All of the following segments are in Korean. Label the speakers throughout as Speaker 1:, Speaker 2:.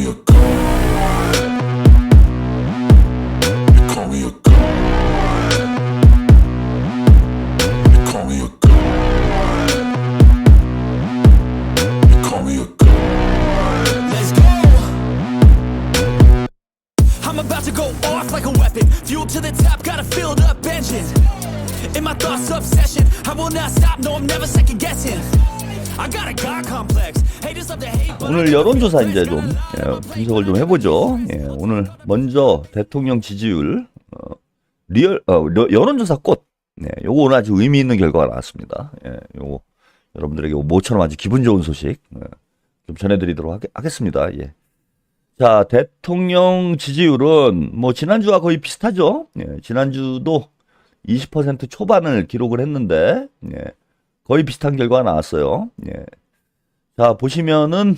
Speaker 1: me a god. You call me a god. You call me a god. You call me a god.
Speaker 2: Let's go. I'm about to go off like a weapon. Fuel to the top, got a filled up engine. In my thoughts, obsession. I will not stop, no, I'm never second guessing. I got a God complex. Haters love to hate, but
Speaker 3: 오늘 여론조사 이제 좀 분석을 좀 해보죠. 오늘 먼저 대통령 지지율 여론조사 꽃. 요거 오늘 아주 의미 있는 결과가 나왔습니다. 요거 여러분들에게 모처럼 아주 기분 좋은 소식 좀 전해드리도록 하겠습니다. 자, 대통령 지지율은 뭐 지난주와 거의 비슷하죠. 지난주도 20% 초반을 기록을 했는데 거의 비슷한 결과가 나왔어요. 자, 보시면은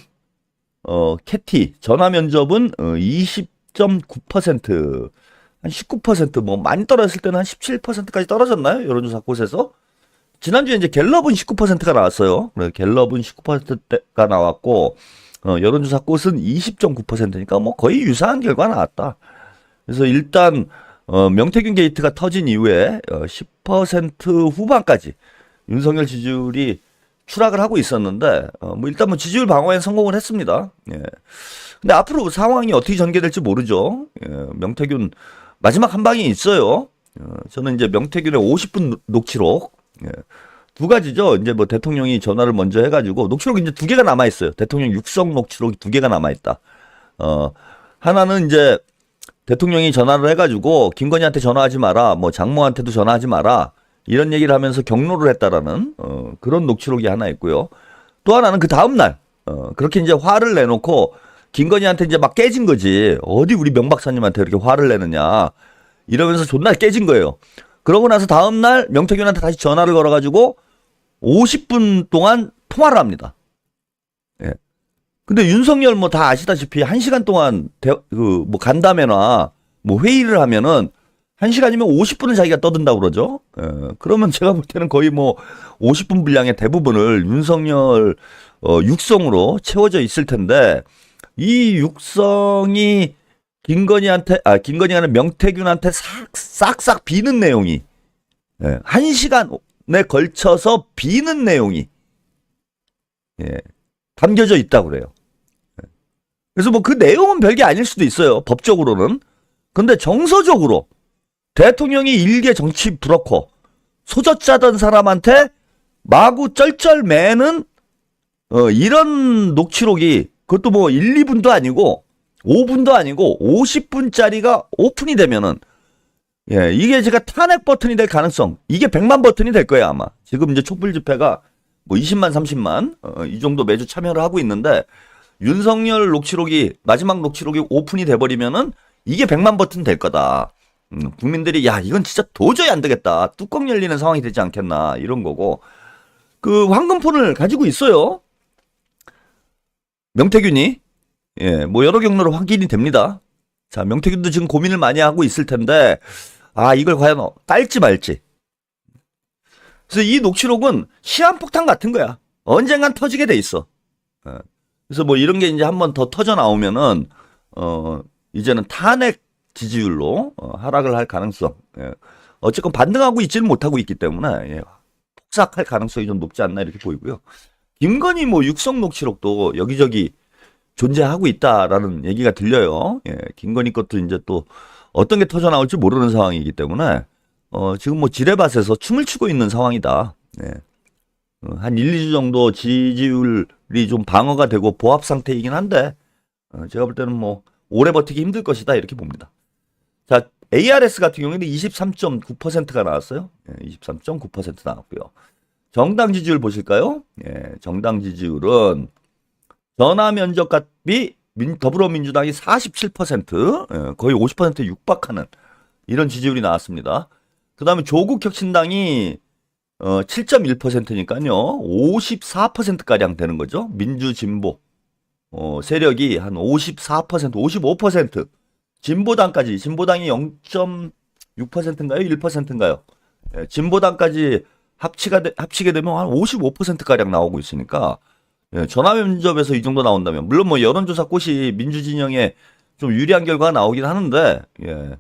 Speaker 3: 캐티 전화 면접은 20.9%, 한 19%, 뭐 많이 떨어졌을 때는 한 17%까지 떨어졌나요? 여론조사 곳에서. 지난주에 이제 갤럽은 19%가 나왔어요. 갤럽은 19%가 나왔고 여론조사 꽃은 20.9%니까 뭐 거의 유사한 결과 나왔다. 그래서 일단 명태균 게이트가 터진 이후에 10% 후반까지 윤석열 지지율이 추락을 하고 있었는데 뭐 일단 뭐 지지율 방어에 성공을 했습니다. 근데 앞으로 상황이 어떻게 전개될지 모르죠. 명태균 마지막 한 방이 있어요. 저는 이제 명태균의 50분 녹취록 두 가지죠. 이제 뭐 대통령이 전화를 먼저 해가지고 녹취록 이제 두 개가 남아 있어요. 대통령 육성 녹취록이 두 개가 남아 있다. 하나는 이제 대통령이 전화를 해가지고 김건희한테 전화하지 마라, 뭐 장모한테도 전화하지 마라. 이런 얘기를 하면서 경로를 했다라는 그런 녹취록이 하나 있고요. 또 하나는 그 다음 날 그렇게 이제 화를 내놓고 김건희한테 이제 막 깨진 거지. 어디 우리 명 박사님한테 이렇게 화를 내느냐 이러면서 존나 깨진 거예요. 그러고 나서 다음 날 명태균한테 다시 전화를 걸어가지고 50분 동안 통화를 합니다. 근데 윤석열 뭐 다 아시다시피 1시간 동안 뭐 간담회나 뭐 회의를 하면은 1시간이면 50분은 자기가 떠든다고 그러죠. 그러면 제가 볼 때는 거의 뭐 50분 분량의 대부분을 윤석열 육성으로 채워져 있을 텐데 이 육성이 김건희가 아니라 명태균한테 싹싹 비는 내용이 1시간에 걸쳐서 비는 내용이 담겨져 있다고 그래요. 그래서 뭐 그 내용은 별게 아닐 수도 있어요. 법적으로는. 근데 정서적으로 대통령이 일개 정치 브로커, 소젖자던 사람한테 마구 쩔쩔매는 이런 녹취록이 그것도 뭐 1, 2분도 아니고 5분도 아니고 50분짜리가 오픈이 되면은 이게 제가 탄핵 버튼이 될 가능성, 이게 100만 버튼이 될 거예요 아마. 지금 이제 촛불 집회가 뭐 20만 30만 이 정도 매주 참여를 하고 있는데 윤석열 녹취록이 마지막 녹취록이 오픈이 돼버리면은 이게 100만 버튼 될 거다. 국민들이 야 이건 진짜 도저히 안 되겠다. 뚜껑 열리는 상황이 되지 않겠나 이런 거고 그 황금폰을 가지고 있어요. 명태균이 뭐 여러 경로로 확인이 됩니다. 자 명태균도 지금 고민을 많이 하고 있을 텐데 이걸 과연 깔지 말지. 그래서 이 녹취록은 시한폭탄 같은 거야. 언젠간 터지게 돼 있어. 그래서 뭐 이런 게 이제 한번 더 터져 나오면은 이제는 탄핵 지지율로 하락을 할 가능성. 어쨌건 반등하고 있지는 못하고 있기 때문에 폭삭할 가능성이 좀 높지 않나 이렇게 보이고요. 김건희 뭐 육성 녹취록도 여기저기 존재하고 있다라는 얘기가 들려요. 김건희 것도 이제 또 어떤 게 터져 나올지 모르는 상황이기 때문에 지금 뭐 지뢰밭에서 춤을 추고 있는 상황이다. 한 1, 2주 정도 지지율이 좀 방어가 되고 보합 상태이긴 한데 제가 볼 때는 뭐 오래 버티기 힘들 것이다 이렇게 봅니다. 자, ARS 같은 경우에는 23.9%가 나왔어요. 23.9% 나왔고요. 정당 지지율 보실까요? 정당 지지율은 전화 면접값이 더불어민주당이 47%, 거의 50%에 육박하는 이런 지지율이 나왔습니다. 그 다음에 조국혁신당이 7.1%니까요. 54%가량 되는 거죠. 민주진보 세력이 한 54%, 55%. 진보당까지, 진보당이 0.6%인가요? 1%인가요? 진보당까지 합치게 되면 한 55%가량 나오고 있으니까 예, 전화 면접에서 이 정도 나온다면 물론 뭐 여론조사 꽃이 민주진영에 좀 유리한 결과가 나오긴 하는데 예.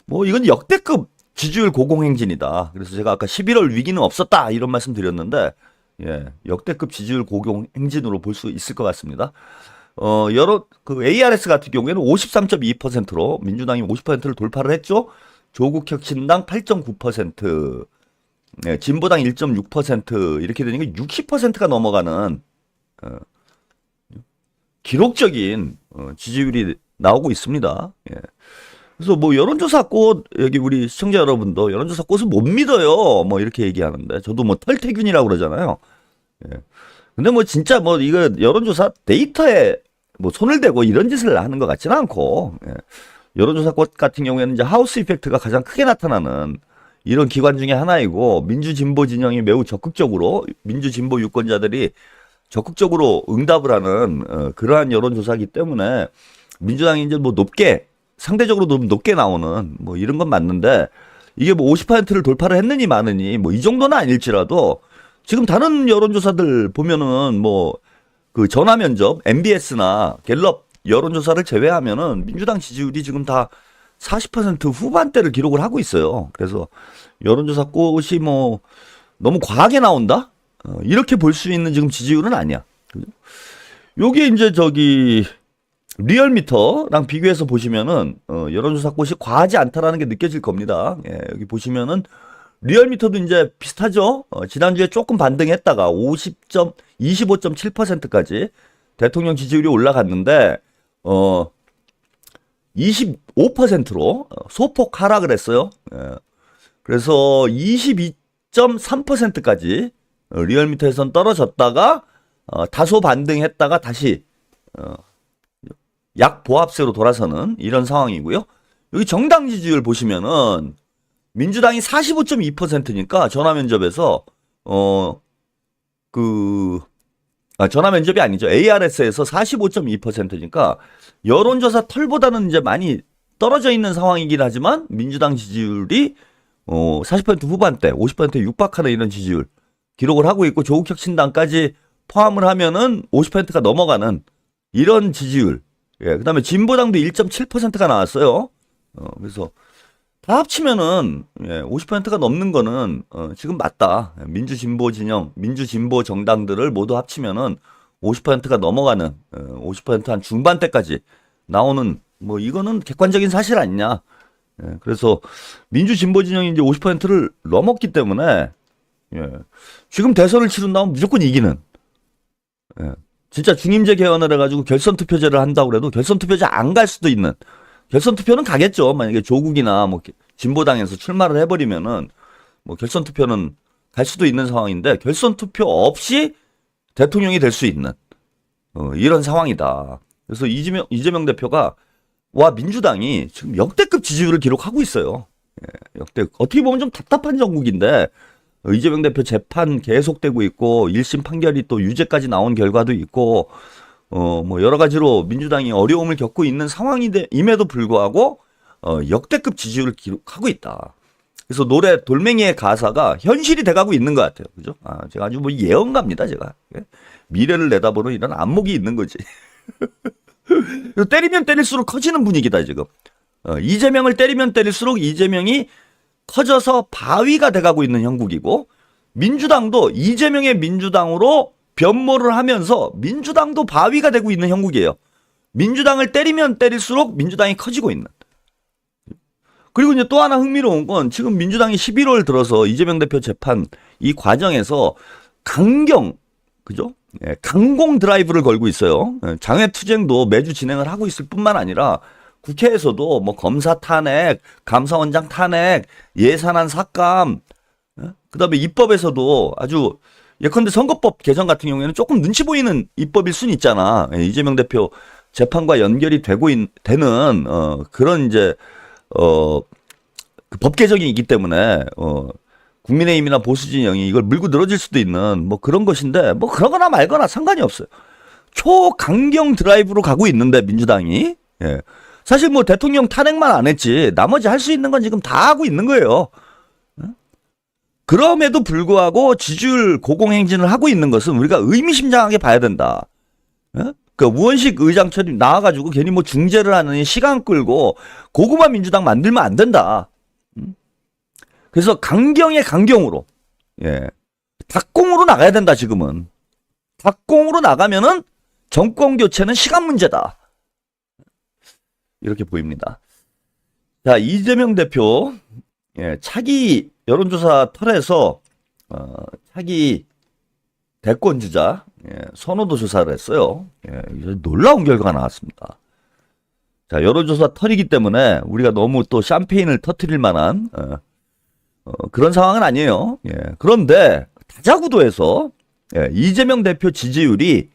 Speaker 3: 뭐 이건 역대급 지지율 고공행진이다. 그래서 제가 아까 11월 위기는 없었다 이런 말씀 드렸는데 예, 역대급 지지율 고공행진으로 볼 수 있을 것 같습니다. 그 ARS 같은 경우에는 53.2%로 민주당이 50%를 돌파를 했죠. 조국혁신당 8.9%, 예, 진보당 1.6% 이렇게 되니까 60%가 넘어가는 기록적인 지지율이 나오고 있습니다. 예. 그래서 뭐 여론조사 꽃 여기 우리 시청자 여러분도 여론조사 꽃을 못 믿어요. 뭐 이렇게 얘기하는데 저도 뭐 털태균이라고 그러잖아요. 예. 근데 뭐 진짜 뭐 이거 여론조사 데이터에 뭐 손을 대고 이런 짓을 하는 것 같지는 않고 예. 여론조사 꽃 같은 경우에는 이제 하우스 이펙트가 가장 크게 나타나는 이런 기관 중에 하나이고 민주진보 진영이 매우 적극적으로 민주진보 유권자들이 적극적으로 응답을 하는 그러한 여론조사이기 때문에 민주당이 이제 뭐 높게 상대적으로 좀 높게 나오는 뭐 이런 건 맞는데 이게 뭐 50%를 돌파를 했느니 마느니 뭐 이 정도는 아닐지라도 지금 다른 여론조사들 보면은 뭐 그 전화 면접 MBS나 갤럽 여론조사를 제외하면은 민주당 지지율이 지금 다 40% 후반대를 기록을 하고 있어요. 그래서 여론조사 꽃이 뭐 너무 과하게 나온다? 이렇게 볼 수 있는 지금 지지율은 아니야. 요게 이제 저기 리얼미터랑 비교해서 보시면은 여론조사 꽃이 과하지 않다라는 게 느껴질 겁니다. 예, 여기 보시면은 리얼미터도 이제 비슷하죠. 지난주에 조금 반등했다가 25.7%까지 대통령 지지율이 올라갔는데 25%로 소폭 하락을 했어요. 예, 그래서 22.3%까지 리얼미터에선 떨어졌다가 다소 반등했다가 다시 약보합세로 돌아서는 이런 상황이고요. 여기 정당 지지율 보시면은 민주당이 45.2%니까 전화 면접에서 전화 면접이 아니죠. ARS에서 45.2%니까 여론조사 털보다는 이제 많이 떨어져 있는 상황이긴 하지만 민주당 지지율이 40% 후반대, 50%에 육박하는 이런 지지율 기록을 하고 있고 조국혁신당까지 포함을 하면은 50%가 넘어가는 이런 지지율. 예, 그다음에 진보당도 1.7%가 나왔어요. 그래서 다 합치면은 50%가 넘는 거는 지금 맞다. 민주진보 진영, 민주진보 정당들을 모두 합치면은 50%가 넘어가는 50%한 중반대까지 나오는 뭐 이거는 객관적인 사실 아니냐. 예, 그래서 민주진보 진영이 이제 50%를 넘었기 때문에 지금 대선을 치른다면 무조건 이기는. 진짜 중임제 개헌을 해가지고 결선 투표제를 한다고 해도 결선 투표제 안 갈 수도 있는. 결선 투표는 가겠죠. 만약에 조국이나 뭐 진보당에서 출마를 해버리면은 뭐 결선 투표는 갈 수도 있는 상황인데 결선 투표 없이 대통령이 될 수 있는 이런 상황이다. 그래서 이재명 대표가 와 민주당이 지금 역대급 지지율을 기록하고 있어요. 역대 어떻게 보면 좀 답답한 정국인데 이재명 대표 재판 계속되고 있고 1심 판결이 또 유죄까지 나온 결과도 있고 뭐 여러 가지로 민주당이 어려움을 겪고 있는 상황임에도 불구하고 역대급 지지율을 기록하고 있다. 그래서 노래 돌멩이의 가사가 현실이 돼가고 있는 것 같아요. 그죠? 제가 아주 뭐 예언가입니다, 제가. 미래를 내다보는 이런 안목이 있는 거지. 때리면 때릴수록 커지는 분위기다, 지금. 이재명을 때리면 때릴수록 이재명이 커져서 바위가 돼가고 있는 형국이고, 민주당도 이재명의 민주당으로 변모를 하면서 민주당도 바위가 되고 있는 형국이에요. 민주당을 때리면 때릴수록 민주당이 커지고 있는. 그리고 이제 또 하나 흥미로운 건 지금 민주당이 11월 들어서 이재명 대표 재판 이 과정에서 그죠? 강공 드라이브를 걸고 있어요. 장외투쟁도 매주 진행을 하고 있을 뿐만 아니라 국회에서도 뭐 검사 탄핵, 감사원장 탄핵, 예산안 삭감, 그다음에 입법에서도 아주 예컨대 선거법 개정 같은 경우에는 조금 눈치 보이는 입법일 수는 있잖아. 이재명 대표 재판과 연결이 되는 그런 이제 그 법 개정이 있기 때문에 국민의힘이나 보수 진영이 이걸 물고 늘어질 수도 있는 뭐 그런 것인데 뭐 그러거나 말거나 상관이 없어요. 초강경 드라이브로 가고 있는데 민주당이 사실 뭐 대통령 탄핵만 안 했지 나머지 할 수 있는 건 지금 다 하고 있는 거예요. 그럼에도 불구하고 지지율 고공행진을 하고 있는 것은 우리가 의미심장하게 봐야 된다. 그 우원식 의장처럼 나와가지고 괜히 뭐 중재를 하느니 시간 끌고 고구마 민주당 만들면 안 된다. 그래서 강경의 강경으로, 예, 닭공으로 나가야 된다. 지금은 닭공으로 나가면은 정권 교체는 시간 문제다. 이렇게 보입니다. 자, 이재명 대표, 예, 차기 여론조사 털에서 차기 대권 주자, 예, 선호도 조사를 했어요. 예, 놀라운 결과가 나왔습니다. 자, 여론조사 털이기 때문에 우리가 너무 또 샴페인을 터뜨릴 만한 그런 상황은 아니에요. 예, 그런데 다자구도에서, 예, 이재명 대표 지지율이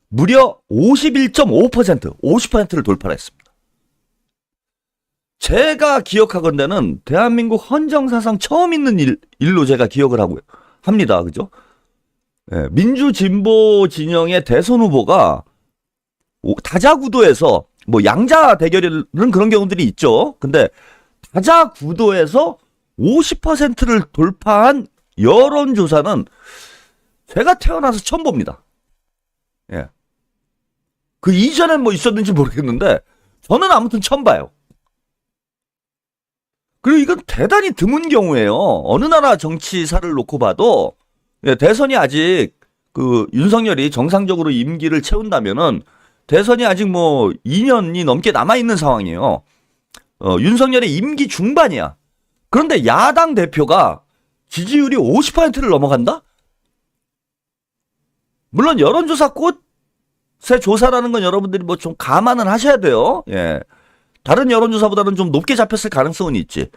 Speaker 3: 무려 51.5%, 50%를 돌파했습니다. 제가 기억하건대는 대한민국 헌정사상 처음 있는 일로 제가 기억을 합니다. 그죠? 예, 민주진보 진영의 대선 후보가 다자구도에서 뭐 양자 대결은 그런 경우들이 있죠. 근데 다자구도에서 50%를 돌파한 여론조사는 제가 태어나서 처음 봅니다. 예. 그 이전엔 뭐 있었는지 모르겠는데 저는 아무튼 처음 봐요. 그리고 이건 대단히 드문 경우예요. 어느 나라 정치사를 놓고 봐도, 예, 대선이 아직 그 윤석열이 정상적으로 임기를 채운다면은 대선이 아직 뭐 2년이 넘게 남아있는 상황이에요. 윤석열의 임기 중반이야. 그런데 야당 대표가 지지율이 50%를 넘어간다? 물론 여론조사 꽃의 조사라는 건 여러분들이 뭐 좀 감안을 하셔야 돼요. 예. 다른 여론조사보다는 좀 높게 잡혔을 가능성은 있지.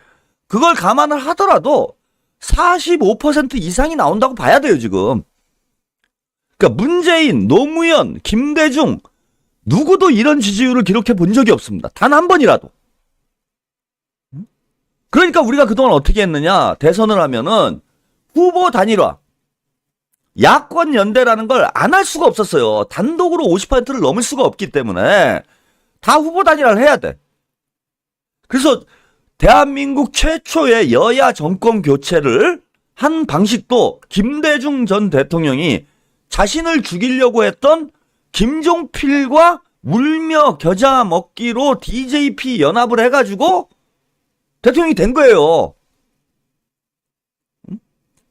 Speaker 3: 그걸 감안을 하더라도 45% 이상이 나온다고 봐야 돼요, 지금. 그러니까 문재인, 노무현, 김대중 누구도 이런 지지율을 기록해 본 적이 없습니다. 단 한 번이라도. 그러니까 우리가 그동안 어떻게 했느냐. 대선을 하면은 후보 단일화, 야권 연대라는 걸 안 할 수가 없었어요. 단독으로 50%를 넘을 수가 없기 때문에 다 후보 단일화를 해야 돼. 그래서 대한민국 최초의 여야 정권 교체를 한 방식도 김대중 전 대통령이 자신을 죽이려고 했던 김종필과 울며 겨자 먹기로 DJP 연합을 해가지고 대통령이 된 거예요.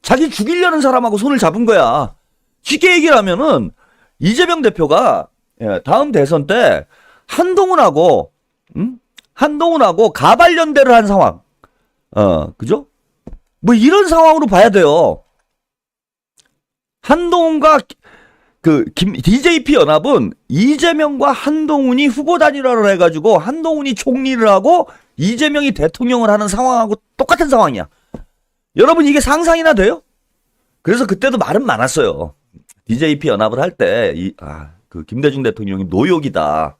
Speaker 3: 자기 죽이려는 사람하고 손을 잡은 거야. 쉽게 얘기를 하면은 이재명 대표가, 예, 다음 대선 때 한동훈하고 가발 연대를 한 상황. 그죠? 뭐 이런 상황으로 봐야 돼요. 한동훈과 DJP 연합은 이재명과 한동훈이 후보 단일화를 해가지고 한동훈이 총리를 하고 이재명이 대통령을 하는 상황하고 똑같은 상황이야. 여러분 이게 상상이나 돼요? 그래서 그때도 말은 많았어요. DJP 연합을 할 때 그 김대중 대통령이 노욕이다.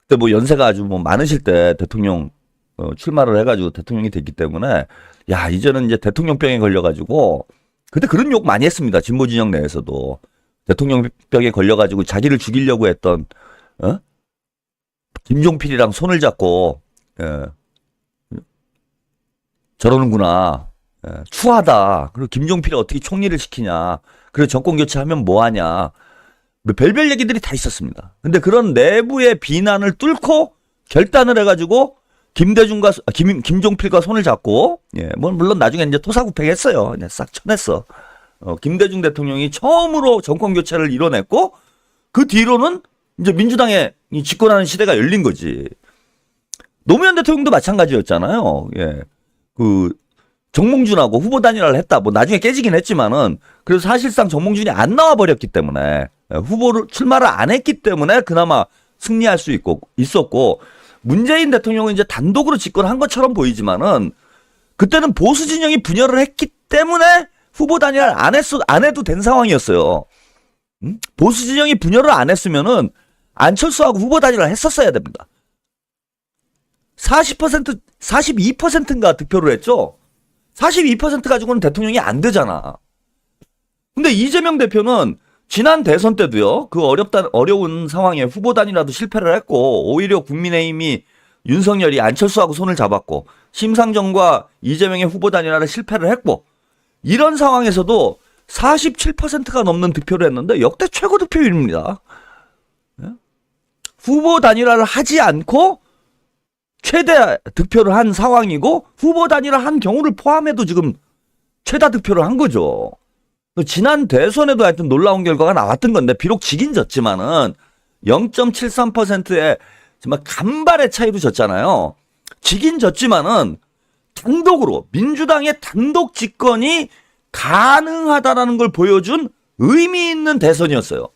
Speaker 3: 그때 뭐 연세가 아주 뭐 많으실 때 대통령 출마를 해가지고 대통령이 됐기 때문에 야 이제는 이제 대통령병에 걸려가지고 그때 그런 욕 많이 했습니다. 진보 진영 내에서도 대통령병에 걸려가지고 자기를 죽이려고 했던 김종필이랑 손을 잡고 저러는구나. 추하다. 그리고 김종필이 어떻게 총리를 시키냐. 그리고 정권 교체하면 뭐하냐. 별별 얘기들이 다 있었습니다. 근데 그런 내부의 비난을 뚫고 결단을 해가지고 김종필과 손을 잡고, 예, 물론 나중에 이제 토사구팽했어요. 그냥 싹 쳐냈어. 김대중 대통령이 처음으로 정권 교체를 이뤄냈고, 그 뒤로는 이제 민주당이 집권하는 시대가 열린 거지. 노무현 대통령도 마찬가지였잖아요. 예. 정몽준하고 후보 단일화를 했다. 뭐 나중에 깨지긴 했지만은, 그래서 사실상 정몽준이 안 나와버렸기 때문에, 후보를 출마를 안 했기 때문에 그나마 승리할 수 있었고, 문재인 대통령은 이제 단독으로 집권한 것처럼 보이지만은, 그때는 보수 진영이 분열을 했기 때문에 후보 단일화를 안 해도 된 상황이었어요. 보수 진영이 분열을 안 했으면은 안철수하고 후보 단일화를 했었어야 됩니다. 40%, 42%인가 득표를 했죠? 42% 가지고는 대통령이 안 되잖아. 근데 이재명 대표는 지난 대선 때도요, 그 어려운 상황에 후보 단일화도 실패를 했고, 오히려 국민의힘이 윤석열이 안철수하고 손을 잡았고, 심상정과 이재명의 후보 단일화를 실패를 했고 이런 상황에서도 47%가 넘는 득표를 했는데 역대 최고 득표율입니다. 후보 단일화를 하지 않고 최대 득표를 한 상황이고 후보 단일화 한 경우를 포함해도 지금 최다 득표를 한 거죠. 지난 대선에도 하여튼 놀라운 결과가 나왔던 건데 비록 지긴 졌지만은 0.73%의 정말 간발의 차이로 졌잖아요. 지긴 졌지만은 단독으로 민주당의 단독 집권이 가능하다라는 걸 보여준 의미 있는 대선이었어요.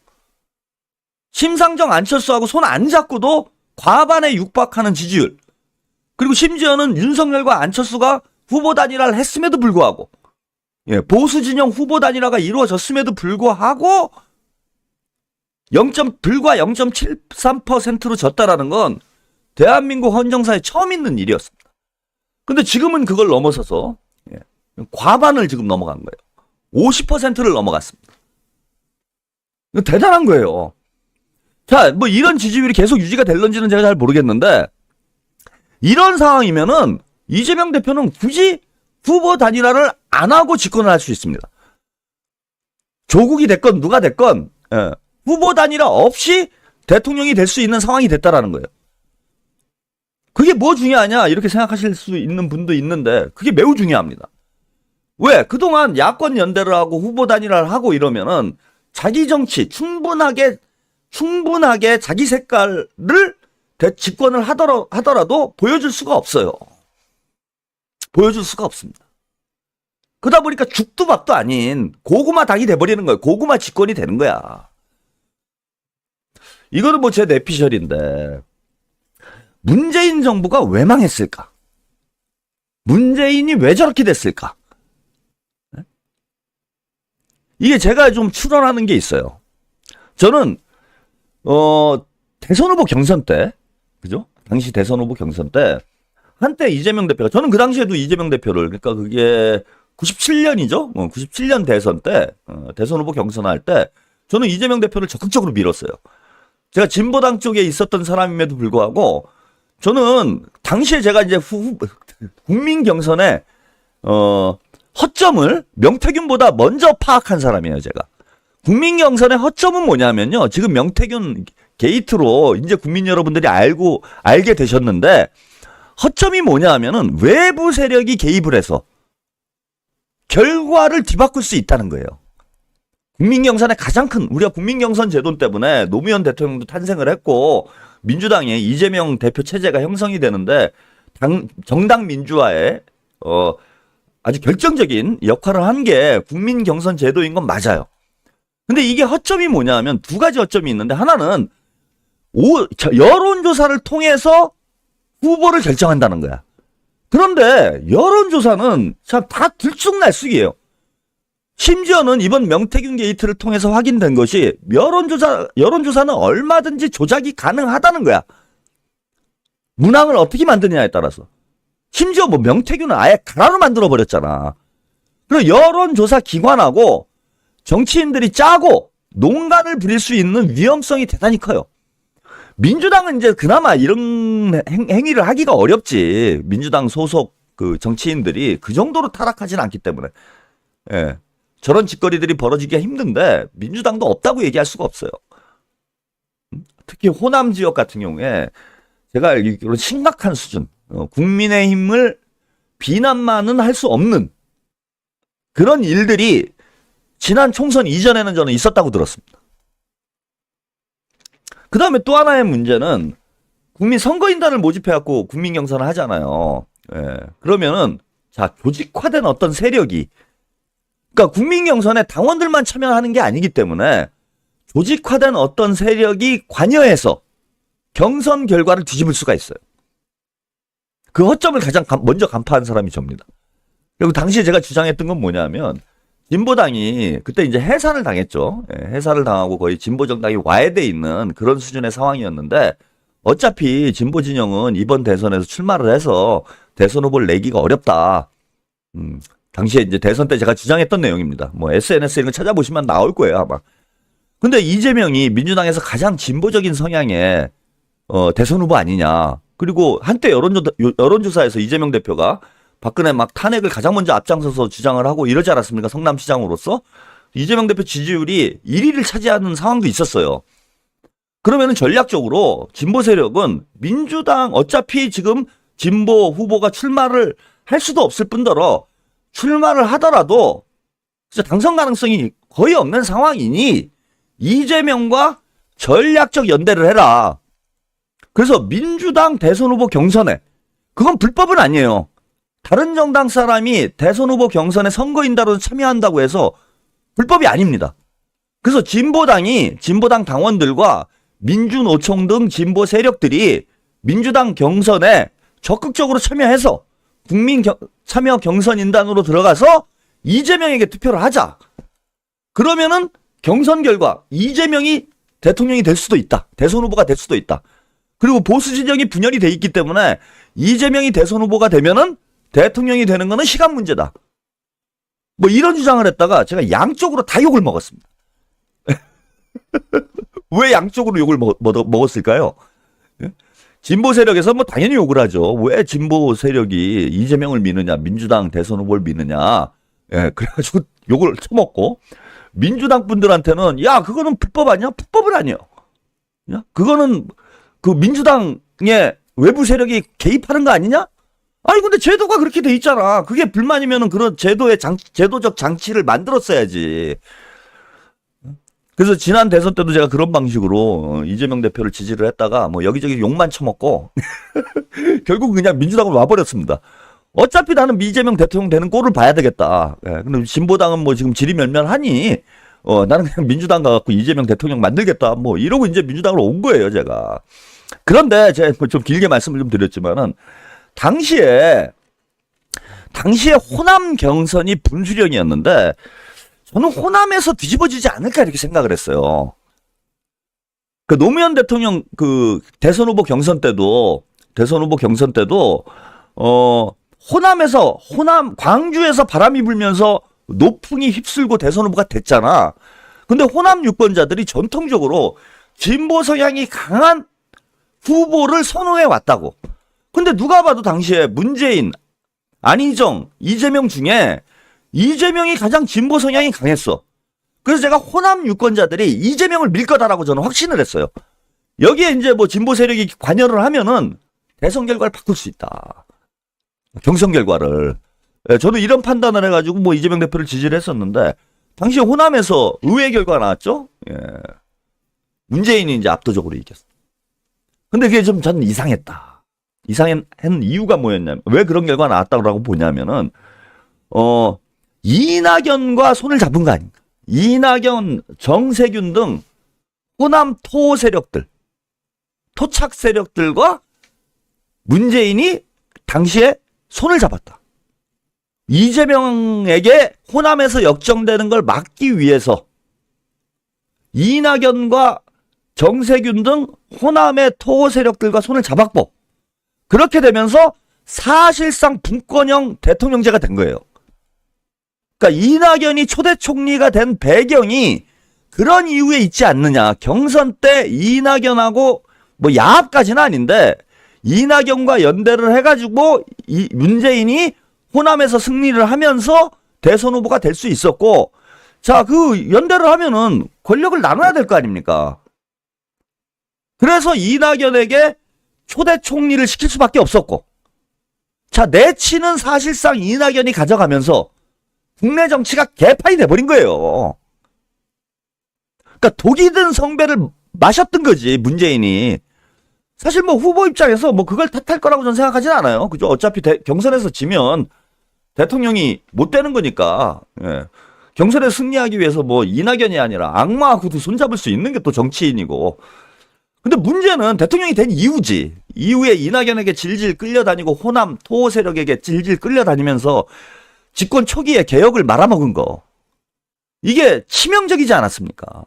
Speaker 3: 심상정 안철수하고 손 안 잡고도 과반에 육박하는 지지율. 그리고 심지어는 윤석열과 안철수가 후보 단일화를 했음에도 불구하고 보수 진영 후보 단일화가 이루어졌음에도 불구하고 불과 0.73%로 졌다라는 건 대한민국 헌정사에 처음 있는 일이었습니다. 근데 지금은 그걸 넘어서서 과반을 지금 넘어간 거예요. 50%를 넘어갔습니다. 이거 대단한 거예요. 자, 뭐 이런 지지율이 계속 유지가 될런지는 제가 잘 모르겠는데 이런 상황이면은 이재명 대표는 굳이 후보 단일화를 안 하고 집권을 할 수 있습니다. 조국이 됐건 누가 됐건 후보 단일화 없이 대통령이 될 수 있는 상황이 됐다라는 거예요. 그게 뭐 중요하냐 이렇게 생각하실 수 있는 분도 있는데 그게 매우 중요합니다. 왜? 그동안 야권 연대를 하고 후보 단일화를 하고 이러면은 자기 정치 충분하게 자기 색깔을 집권을 하더라도 보여줄 수가 없어요. 보여줄 수가 없습니다. 그러다 보니까 죽도 밥도 아닌 고구마 닭이 돼버리는 거예요. 고구마 집권이 되는 거야. 이거는 뭐 제 내피셜인데 문재인 정부가 왜 망했을까? 문재인이 왜 저렇게 됐을까? 이게 제가 좀 추론하는 게 있어요. 저는 대선 후보 경선 때, 그죠? 당시 대선 후보 경선 때 한때 이재명 대표가 저는 그 당시에도 이재명 대표를 그러니까 그게 97년이죠. 97년 대선 때 대선 후보 경선할 때 저는 이재명 대표를 적극적으로 밀었어요. 제가 진보당 쪽에 있었던 사람임에도 불구하고 저는 당시에 제가 이제 국민 경선에 허점을 명태균보다 먼저 파악한 사람이에요, 제가. 국민 경선의 허점은 뭐냐면요. 지금 명태균 게이트로 이제 국민 여러분들이 알게 되셨는데 허점이 뭐냐 하면은 외부 세력이 개입을 해서 결과를 뒤바꿀 수 있다는 거예요. 국민 경선의 가장 큰 우리가 국민 경선 제도 때문에 노무현 대통령도 탄생을 했고 민주당의 이재명 대표 체제가 형성이 되는데 정당 민주화에 아주 결정적인 역할을 한 게 국민 경선 제도인 건 맞아요. 근데 이게 허점이 뭐냐 하면 두 가지 허점이 있는데 하나는 여론조사를 통해서 후보를 결정한다는 거야. 그런데 여론조사는 참 다 들쑥날쑥이에요. 심지어는 이번 명태균 게이트를 통해서 확인된 것이 여론조사는 얼마든지 조작이 가능하다는 거야. 문항을 어떻게 만드냐에 따라서. 심지어 뭐 명태균은 아예 가라로 만들어 버렸잖아. 그리고 여론조사 기관하고 정치인들이 짜고 농간을 부릴 수 있는 위험성이 대단히 커요. 민주당은 이제 그나마 이런 행위를 하기가 어렵지. 민주당 소속 그 정치인들이 그 정도로 타락하진 않기 때문에. 예. 저런 짓거리들이 벌어지기가 힘든데 민주당도 없다고 얘기할 수가 없어요. 특히 호남 지역 같은 경우에 제가 알기로는 심각한 수준, 국민의힘을 비난만은 할 수 없는 그런 일들이 지난 총선 이전에는 저는 있었다고 들었습니다. 그 다음에 또 하나의 문제는 국민 선거인단을 모집해갖고 국민 경선을 하잖아요. 예. 그러면은 자 조직화된 어떤 세력이 그러니까 국민 경선에 당원들만 참여하는 게 아니기 때문에 조직화된 어떤 세력이 관여해서 경선 결과를 뒤집을 수가 있어요. 그 허점을 가장 먼저 간파한 사람이 접니다. 그리고 당시에 제가 주장했던 건 뭐냐면 진보당이 그때 이제 해산을 당했죠. 해산을 당하고 거의 진보 정당이 와해돼 있는 그런 수준의 상황이었는데 어차피 진보 진영은 이번 대선에서 출마를 해서 대선 후보를 내기가 어렵다. 당시에 이제 대선 때 제가 주장했던 내용입니다. 뭐 SNS 이런 거 찾아보시면 나올 거예요, 아마. 근데 이재명이 민주당에서 가장 진보적인 성향의 대선 후보 아니냐. 그리고 한때 여론조사에서 이재명 대표가 박근혜 막 탄핵을 가장 먼저 앞장서서 주장을 하고 이러지 않았습니까? 성남시장으로서. 이재명 대표 지지율이 1위를 차지하는 상황도 있었어요. 그러면은 전략적으로 진보 세력은 민주당 어차피 지금 진보 후보가 출마를 할 수도 없을 뿐더러 출마를 하더라도 진짜 당선 가능성이 거의 없는 상황이니 이재명과 전략적 연대를 해라. 그래서 민주당 대선 후보 경선에 그건 불법은 아니에요. 다른 정당 사람이 대선 후보 경선에 선거인단으로 참여한다고 해서 불법이 아닙니다. 그래서 진보당 당원들과 민주노총 등 진보 세력들이 민주당 경선에 적극적으로 참여해서 국민 참여 경선인단으로 들어가서 이재명에게 투표를 하자. 그러면은 경선 결과 이재명이 대통령이 될 수도 있다. 대선 후보가 될 수도 있다. 그리고 보수 진영이 분열이 돼 있기 때문에 이재명이 대선 후보가 되면은 대통령이 되는 거는 시간 문제다. 뭐 이런 주장을 했다가 제가 양쪽으로 다 욕을 먹었습니다. 왜 양쪽으로 욕을 먹었을까요? 진보 세력에서 뭐 당연히 욕을 하죠. 왜 진보 세력이 이재명을 미느냐, 민주당 대선 후보를 미느냐. 예, 그래가지고 욕을 쳐먹고 민주당 분들한테는 야 그거는 불법 아니야? 불법은 아니에요. 그거는 그 민주당의 외부 세력이 개입하는 거 아니냐? 아니 근데 제도가 그렇게 돼 있잖아. 그게 불만이면은 그런 제도적 장치를 만들었어야지. 그래서 지난 대선 때도 제가 그런 방식으로 이재명 대표를 지지를 했다가 뭐 여기저기 욕만 쳐먹고 결국 그냥 민주당으로 와버렸습니다. 어차피 나는 이재명 대통령 되는 꼴을 봐야 되겠다. 예, 근데 진보당은 뭐 지금 지리멸멸하니 나는 그냥 민주당 가갖고 이재명 대통령 만들겠다. 뭐 이러고 이제 민주당으로 온 거예요, 제가. 그런데 제가 좀 길게 말씀을 좀 드렸지만은 당시에 호남 경선이 분수령이었는데 저는 호남에서 뒤집어지지 않을까 이렇게 생각을 했어요. 그 노무현 대통령 그 대선 후보 경선 때도 광주에서 바람이 불면서 노풍이 휩쓸고 대선 후보가 됐잖아. 근데 호남 유권자들이 전통적으로 진보 성향이 강한 후보를 선호해 왔다고. 근데 누가 봐도 당시에 문재인, 안희정, 이재명 중에 이재명이 가장 진보 성향이 강했어. 그래서 제가 호남 유권자들이 이재명을 밀 거다라고 저는 확신을 했어요. 여기에 이제 뭐 진보 세력이 관여를 하면은 대선 결과를 바꿀 수 있다. 경선 결과를. 저는 이런 판단을 해가지고 뭐 이재명 대표를 지지를 했었는데 당시 호남에서 의회 결과가 나왔죠. 예. 문재인이 이제 압도적으로 이겼어. 근데 그게 좀 저는 이상했다. 이상한 이유가 뭐였냐면 왜 그런 결과가 나왔다고 보냐면은 이낙연과 손을 잡은 거 아닌가. 이낙연, 정세균 등 호남 토 세력들, 토착 세력들과 문재인이 당시에 손을 잡았다. 이재명에게 호남에서 역정되는 걸 막기 위해서 이낙연과 정세균 등 호남의 토 세력들과 손을 잡았고 그렇게 되면서 사실상 분권형 대통령제가 된 거예요. 그러니까 이낙연이 초대 총리가 된 배경이 그런 이유에 있지 않느냐. 경선 때 이낙연하고 뭐 야합까지는 아닌데 이낙연과 연대를 해가지고 문재인이 호남에서 승리를 하면서 대선 후보가 될 수 있었고 자, 그 연대를 하면은 권력을 나눠야 될 거 아닙니까? 그래서 이낙연에게 초대 총리를 시킬 수밖에 없었고 자, 내치는 사실상 이낙연이 가져가면서 국내 정치가 개판이 돼버린 거예요. 그러니까 독이 든 성배를 마셨던 거지, 문재인이. 사실 뭐 후보 입장에서 뭐 그걸 탓할 거라고 저는 생각하진 않아요. 그죠? 어차피 경선에서 지면 대통령이 못 되는 거니까. 예. 경선에 승리하기 위해서 뭐 이낙연이 아니라 악마하고도 손잡을 수 있는 게 또 정치인이고. 근데 문제는 대통령이 된 이후지. 이후에 이낙연에게 질질 끌려다니고 호남 토 세력에게 질질 끌려다니면서 집권 초기에 개혁을 말아먹은 거. 이게 치명적이지 않았습니까?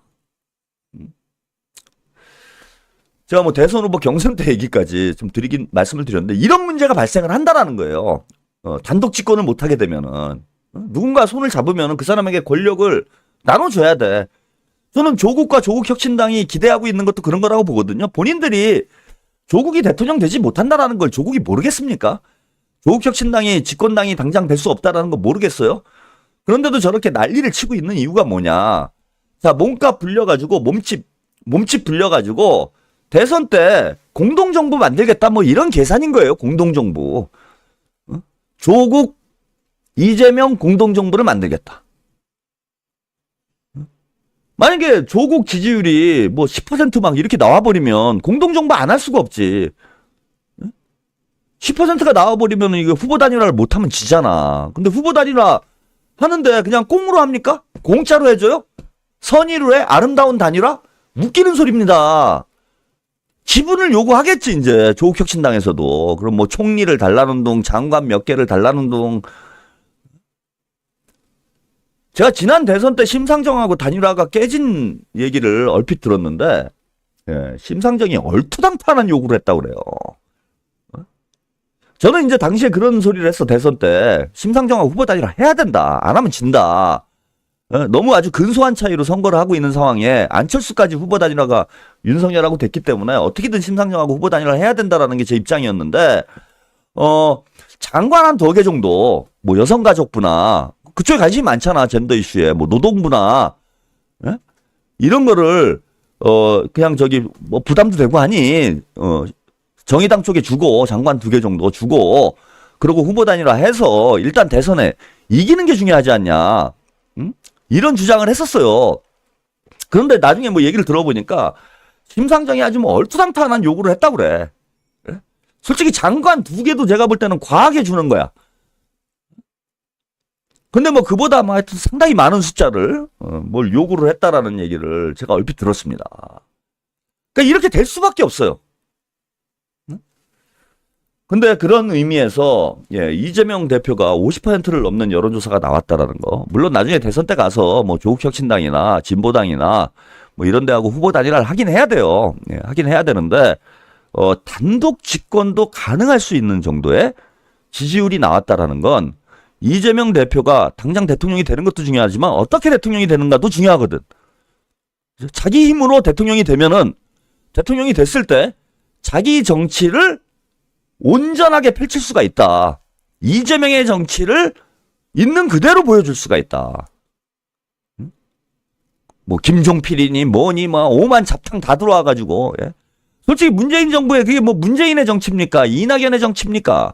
Speaker 3: 제가 뭐 대선 후보 경선 때 얘기까지 좀 말씀을 드렸는데 이런 문제가 발생을 한다라는 거예요. 단독 집권을 못하게 되면은 누군가 손을 잡으면은 그 사람에게 권력을 나눠줘야 돼. 저는 조국과 조국혁신당이 기대하고 있는 것도 그런 거라고 보거든요. 본인들이 조국이 대통령 되지 못한다라는 걸 조국이 모르겠습니까? 조국혁신당이 집권당이 당장 될 수 없다라는 거 모르겠어요? 그런데도 저렇게 난리를 치고 있는 이유가 뭐냐? 자, 몸값 불려가지고 몸집 불려가지고 대선 때 공동정부 만들겠다 뭐 이런 계산인 거예요. 공동정부. 조국 이재명 공동정부를 만들겠다. 만약에 조국 지지율이 뭐 10% 막 이렇게 나와버리면 공동정부 안 할 수가 없지. 10%가 나와버리면 이거 후보 단일화를 못하면 지잖아. 근데 후보 단일화 하는데 그냥 꽁으로 합니까? 공짜로 해줘요? 선의로 해? 아름다운 단일화? 웃기는 소리입니다. 지분을 요구하겠지 이제 조국혁신당에서도. 그럼 뭐 총리를 달라는 둥, 장관 몇 개를 달라는 둥. 제가 지난 대선 때 심상정하고 단일화가 깨진 얘기를 얼핏 들었는데, 예, 심상정이 얼토당토하는 요구를 했다고 그래요. 저는 이제 당시에 그런 소리를 했어. 대선 때 심상정하고 후보 단일화 해야 된다. 안 하면 진다. 너무 아주 근소한 차이로 선거를 하고 있는 상황에 안철수까지 후보 단일화가 윤석열하고 됐기 때문에 어떻게든 심상정하고 후보 단일화 해야 된다라는 게 제 입장이었는데, 장관 한 2개 정도, 뭐 여성가족부나 그쪽에 관심이 많잖아. 젠더 이슈에 뭐 노동부나, 예? 이런 거를 그냥 저기 뭐 부담도 되고 하니 정의당 쪽에 주고 장관 2개 정도 주고 그리고 후보 단일화 해서 일단 대선에 이기는 게 중요하지 않냐. 응? 이런 주장을 했었어요. 그런데 나중에 뭐 얘기를 들어보니까 심상정이 아주 뭐 얼토당토한 요구를 했다고 그래. 그래? 솔직히 장관 2개도 제가 볼 때는 과하게 주는 거야. 근데 뭐 그보다 뭐 하여튼 상당히 많은 숫자를 뭘 요구를 했다라는 얘기를 제가 얼핏 들었습니다. 그러니까 이렇게 될 수밖에 없어요. 근데 그런 의미에서 예, 이재명 대표가 50%를 넘는 여론조사가 나왔다라는 거. 물론 나중에 대선 때 가서 뭐 조국혁신당이나 진보당이나 뭐 이런 데하고 후보 단일화를 하긴 해야 돼요. 예, 하긴 해야 되는데 단독 집권도 가능할 수 있는 정도의 지지율이 나왔다라는 건 이재명 대표가 당장 대통령이 되는 것도 중요하지만 어떻게 대통령이 되는가도 중요하거든. 자기 힘으로 대통령이 되면은 대통령이 됐을 때 자기 정치를 온전하게 펼칠 수가 있다. 이재명의 정치를 있는 그대로 보여줄 수가 있다. 뭐 김종필이니 뭐니 뭐 오만 잡탕 다 들어와가지고 예. 솔직히 문재인 정부에 그게 뭐 문재인의 정치입니까? 이낙연의 정치입니까?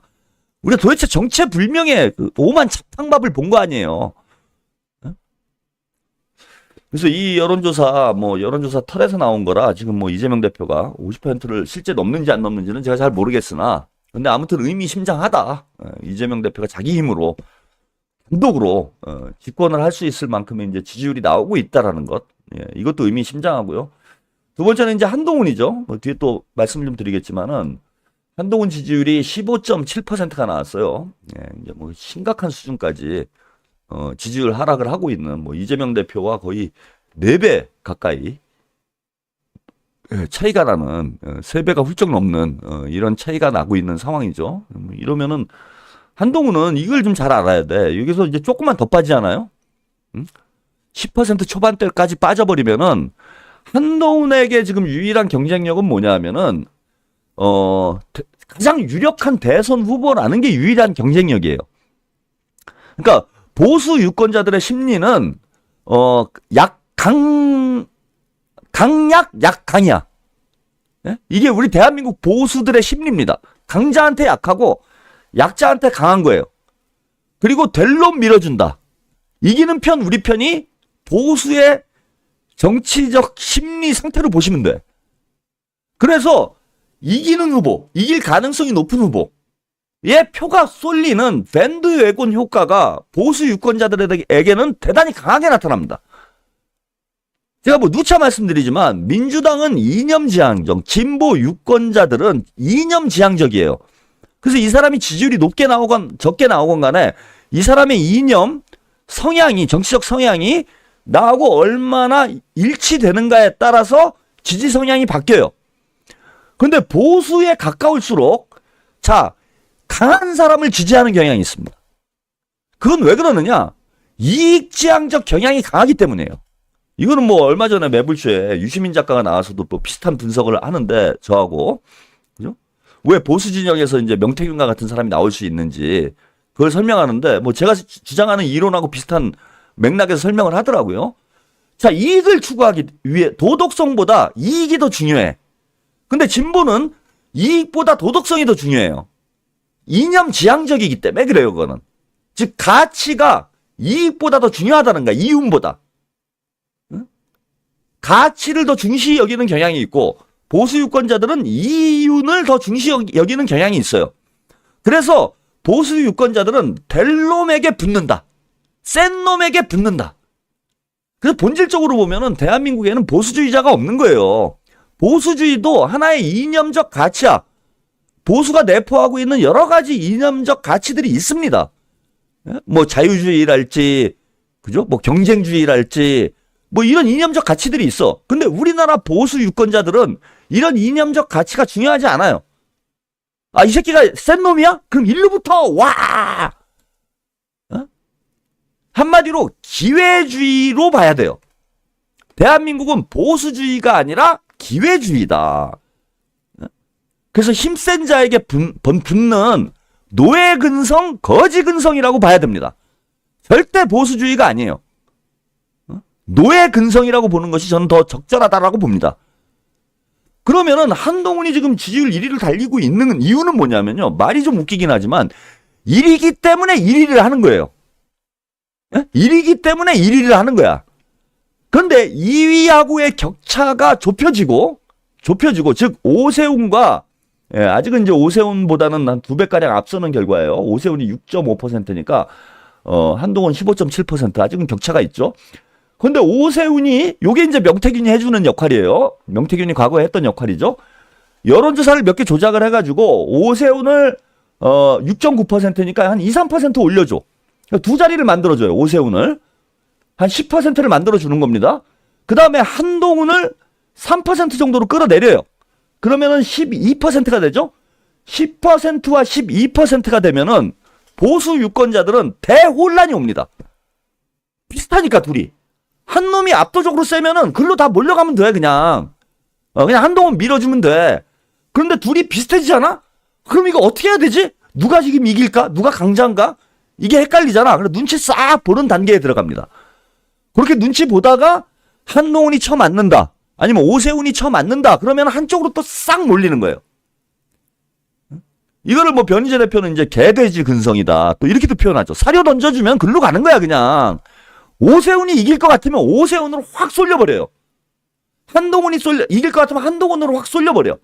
Speaker 3: 우리가 도대체 정체불명의 그 오만 잡탕밥을 본 거 아니에요. 그래서 이 여론조사 털에서 나온 거라 지금 뭐 이재명 대표가 50%를 실제 넘는지 안 넘는지는 제가 잘 모르겠으나 근데 아무튼 의미심장하다. 이재명 대표가 자기 힘으로 단독으로 집권을 할 수 있을 만큼의 이제 지지율이 나오고 있다라는 것. 예, 이것도 의미심장하고요. 두 번째는 이제 한동훈이죠. 뭐 뒤에 또 말씀을 좀 드리겠지만은 한동훈 지지율이 15.7%가 나왔어요. 예, 이제 뭐 심각한 수준까지 지지율 하락을 하고 있는 뭐 이재명 대표와 거의 4배 가까이 차이가 나는 3배가 훌쩍 넘는 이런 차이가 나고 있는 상황이죠. 이러면은 한동훈은 이걸 좀 잘 알아야 돼. 여기서 이제 조금만 더 빠지잖아요. 10% 초반대까지 빠져버리면은 한동훈에게 지금 유일한 경쟁력은 뭐냐면은 가장 유력한 대선 후보라는 게 유일한 경쟁력이에요. 그러니까 보수 유권자들의 심리는 강약 약강이야. 예? 이게 우리 대한민국 보수들의 심리입니다. 강자한테 약하고 약자한테 강한 거예요. 그리고 될 놈 밀어준다. 이기는 편 우리 편이 보수의 정치적 심리 상태로 보시면 돼. 그래서 이기는 후보, 이길 가능성이 높은 후보의 표가 쏠리는 밴드웨곤 효과가 보수 유권자들에게는 대단히 강하게 나타납니다. 제가 뭐 누차 말씀드리지만 민주당은 이념지향적, 진보 유권자들은 이념지향적이에요. 그래서 이 사람이 지지율이 높게 나오건 적게 나오건 간에 이 사람의 이념, 성향이, 정치적 성향이 나하고 얼마나 일치되는가에 따라서 지지 성향이 바뀌어요. 근데 보수에 가까울수록 자, 강한 사람을 지지하는 경향이 있습니다. 그건 왜 그러느냐? 이익지향적 경향이 강하기 때문이에요. 이거는 뭐 얼마 전에 매불쇼에 유시민 작가가 나와서도 뭐 비슷한 분석을 하는데 저하고 그죠? 왜 보수 진영에서 이제 명태균과 같은 사람이 나올 수 있는지 그걸 설명하는데 뭐 제가 주장하는 이론하고 비슷한 맥락에서 설명을 하더라고요. 자, 이익을 추구하기 위해 도덕성보다 이익이 더 중요해. 근데 진보는 이익보다 도덕성이 더 중요해요. 이념 지향적이기 때문에 그래요, 그거는. 즉, 가치가 이익보다 더 중요하다는 거야, 이윤보다. 응? 가치를 더 중시 여기는 경향이 있고, 보수 유권자들은 이윤을 더 중시 여기는 경향이 있어요. 그래서 보수 유권자들은 될 놈에게 붙는다. 센 놈에게 붙는다. 그래서 본질적으로 보면은 대한민국에는 보수주의자가 없는 거예요. 보수주의도 하나의 이념적 가치야. 보수가 내포하고 있는 여러 가지 이념적 가치들이 있습니다. 뭐 자유주의랄지, 그죠? 뭐 경쟁주의랄지, 뭐 이런 이념적 가치들이 있어. 근데 우리나라 보수 유권자들은 이런 이념적 가치가 중요하지 않아요. 아, 이 새끼가 센 놈이야? 그럼 일로부터 와! 한마디로 기회주의로 봐야 돼요. 대한민국은 보수주의가 아니라 기회주의다. 그래서 힘센 자에게 붙는 노예근성, 거지근성이라고 봐야 됩니다. 절대 보수주의가 아니에요. 노예근성이라고 보는 것이 저는 더 적절하다라고 봅니다. 그러면은 한동훈이 지금 지지율 1위를 달리고 있는 이유는 뭐냐면요. 말이 좀 웃기긴 하지만 1위기 때문에 1위를 하는 거예요. 1위기 때문에 1위를 하는 거야. 그런데 2위하고의 격차가 좁혀지고 즉 오세훈과 아직은 이제 오세훈보다는 한 2배가량 앞서는 결과예요. 오세훈이 6.5%니까 한동훈 15.7% 아직은 격차가 있죠. 근데 오세훈이 요게 이제 명태균이 해주는 역할이에요. 명태균이 과거에 했던 역할이죠. 여론조사를 몇 개 조작을 해가지고 오세훈을 6.9%니까 한 2, 3% 올려줘. 두 자리를 만들어줘요. 오세훈을 한 10%를 만들어주는 겁니다. 그 다음에 한동훈을 3% 정도로 끌어내려요. 그러면은 12%가 되죠. 10%와 12%가 되면은 보수 유권자들은 대혼란이 옵니다. 비슷하니까 둘이. 한 놈이 압도적으로 세면은 글로 다 몰려가면 돼. 그냥 한동훈 밀어주면 돼. 그런데 둘이 비슷해지잖아. 그럼 이거 어떻게 해야 되지? 누가 지금 이길까? 누가 강자인가? 이게 헷갈리잖아. 그래서 눈치 싹 보는 단계에 들어갑니다. 그렇게 눈치 보다가 한동훈이 쳐맞는다. 아니면 오세훈이 쳐맞는다. 그러면 한쪽으로 또 싹 몰리는 거예요. 이거를 뭐 변희재 대표는 이제 개돼지 근성이다. 또 이렇게도 표현하죠. 사료 던져주면 글로 가는 거야, 그냥. 오세훈이 이길 것 같으면 오세훈으로 확 쏠려버려요. 한동훈이 이길 것 같으면 한동훈으로 확 쏠려버려.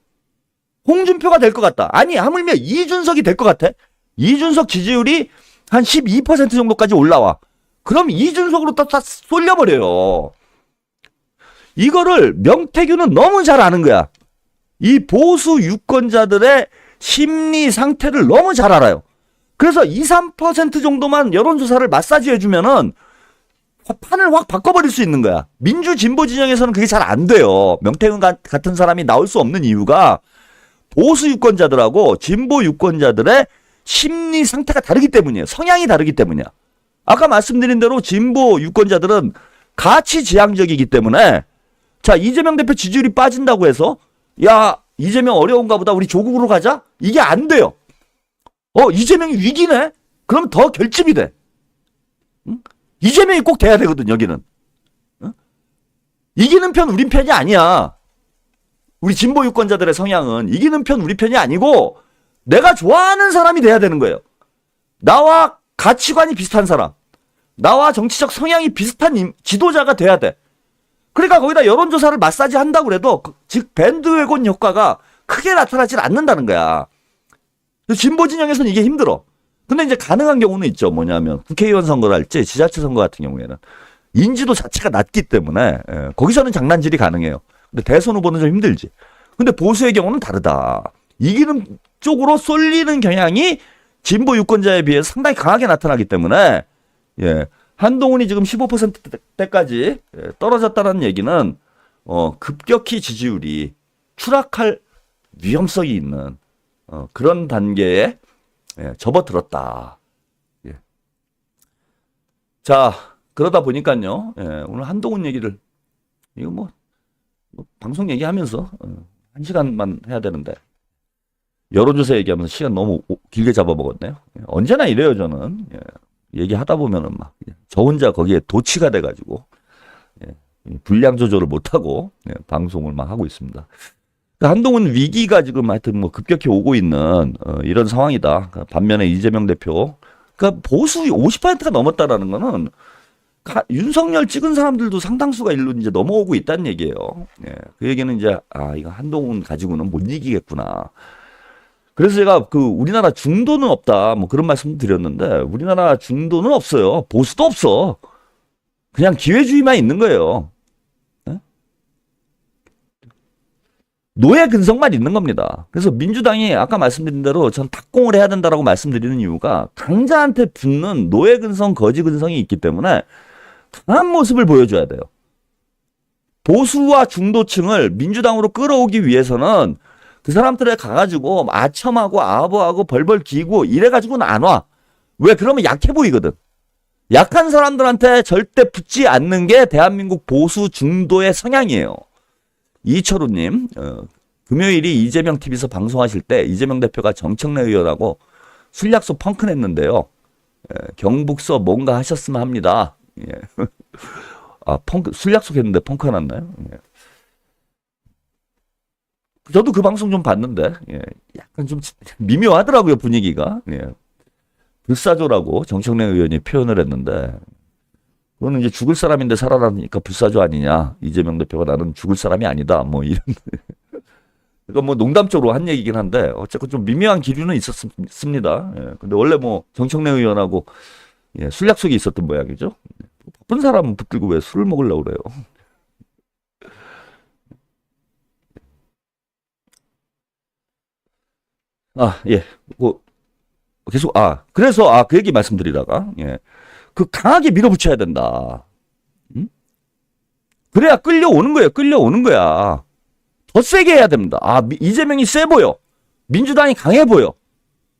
Speaker 3: 홍준표가 될 것 같다. 아니, 하물며 이준석이 될 것 같아. 이준석 지지율이 한 12% 정도까지 올라와. 그럼 이준석으로 다 쏠려버려요. 이거를 명태균은 너무 잘 아는 거야. 이 보수 유권자들의 심리 상태를 너무 잘 알아요. 그래서 2, 3% 정도만 여론조사를 마사지 해주면은 판을 확 바꿔버릴 수 있는 거야. 민주 진보 진영에서는 그게 잘 안 돼요. 명태균 같은 사람이 나올 수 없는 이유가 보수 유권자들하고 진보 유권자들의 심리 상태가 다르기 때문이에요. 성향이 다르기 때문이야. 아까 말씀드린 대로 진보 유권자들은 가치 지향적이기 때문에 자, 이재명 대표 지지율이 빠진다고 해서 야, 이재명 어려운가 보다 우리 조국으로 가자? 이게 안 돼요. 이재명이 위기네? 그럼 더 결집이 돼. 응? 이재명이 꼭 돼야 되거든, 여기는. 응? 이기는 편 우린 편이 아니야. 우리 진보 유권자들의 성향은 이기는 편 우리 편이 아니고 내가 좋아하는 사람이 돼야 되는 거예요. 나와 가치관이 비슷한 사람, 나와 정치적 성향이 비슷한 지도자가 돼야 돼. 그러니까 거기다 여론조사를 마사지 한다고 해도 즉 밴드웨곤 효과가 크게 나타나질 않는다는 거야. 진보 진영에서는 이게 힘들어. 근데 이제 가능한 경우는 있죠. 뭐냐면 국회의원 선거를 할지 지자체 선거 같은 경우에는 인지도 자체가 낮기 때문에 거기서는 장난질이 가능해요. 근데 대선 후보는 좀 힘들지. 근데 보수의 경우는 다르다. 이기는 쪽으로 쏠리는 경향이 진보 유권자에 비해 상당히 강하게 나타나기 때문에 한동훈이 지금 15%대까지 떨어졌다는 얘기는 급격히 지지율이 추락할 위험성이 있는 그런 단계에 접어들었다. 자, 그러다 보니까요. 오늘 한동훈 얘기를 이거 뭐 방송 얘기하면서 1시간만 해야 되는데 여론조사 얘기하면서 시간 너무 길게 잡아먹었네요. 언제나 이래요, 저는. 얘기하다 보면은 막, 저 혼자 거기에 도취가 돼가지고, 분량 조절을 못하고, 방송을 막 하고 있습니다. 한동훈 위기가 지금 하여튼 뭐 급격히 오고 있는, 이런 상황이다. 반면에 이재명 대표, 그러니까 보수 50%가 넘었다라는 거는, 윤석열 찍은 사람들도 상당수가 일로 이제 넘어오고 있다는 얘기예요. 그 얘기는 이제, 이거 한동훈 가지고는 못 이기겠구나. 그래서 제가 우리나라 중도는 없다 뭐 그런 말씀 드렸는데 우리나라 중도는 없어요. 보수도 없어. 그냥 기회주의만 있는 거예요. 노예 근성만 있는 겁니다. 그래서 민주당이 아까 말씀드린 대로 전 탁공을 해야 된다라고 말씀드리는 이유가 강자한테 붙는 노예 근성, 거지 근성이 있기 때문에 강한 모습을 보여줘야 돼요. 보수와 중도층을 민주당으로 끌어오기 위해서는 그 사람들에 가가지고 아첨하고 아부하고 벌벌 기고 이래가지고는 안 와. 왜? 그러면 약해 보이거든. 약한 사람들한테 절대 붙지 않는 게 대한민국 보수 중도의 성향이에요. 이철우님, 금요일이 이재명 TV에서 방송하실 때 이재명 대표가 정청래 의원하고 술 약속 펑크냈는데요. 경북서 뭔가 하셨으면 합니다. 술 약속했는데 펑크가 났나요? 저도 그 방송 좀 봤는데, 약간 좀 미묘하더라고요, 분위기가. 불사조라고 정청래 의원이 표현을 했는데, 그거는 이제 죽을 사람인데 살아나니까 불사조 아니냐. 이재명 대표가 나는 죽을 사람이 아니다. 뭐 이런. 그러니까 뭐 농담적으로 한 얘기긴 한데, 어쨌건 좀 미묘한 기류는 있었습니다. 근데 원래 뭐 정청래 의원하고 술 약속이 있었던 모양이죠. 바쁜 사람은 붙들고 왜 술을 먹으려고 그래요. 계속, 그래서, 그 얘기 말씀드리다가, 그 강하게 밀어붙여야 된다. 그래야 끌려오는 거예요. 끌려오는 거야. 더 세게 해야 됩니다. 이재명이 세 보여. 민주당이 강해 보여.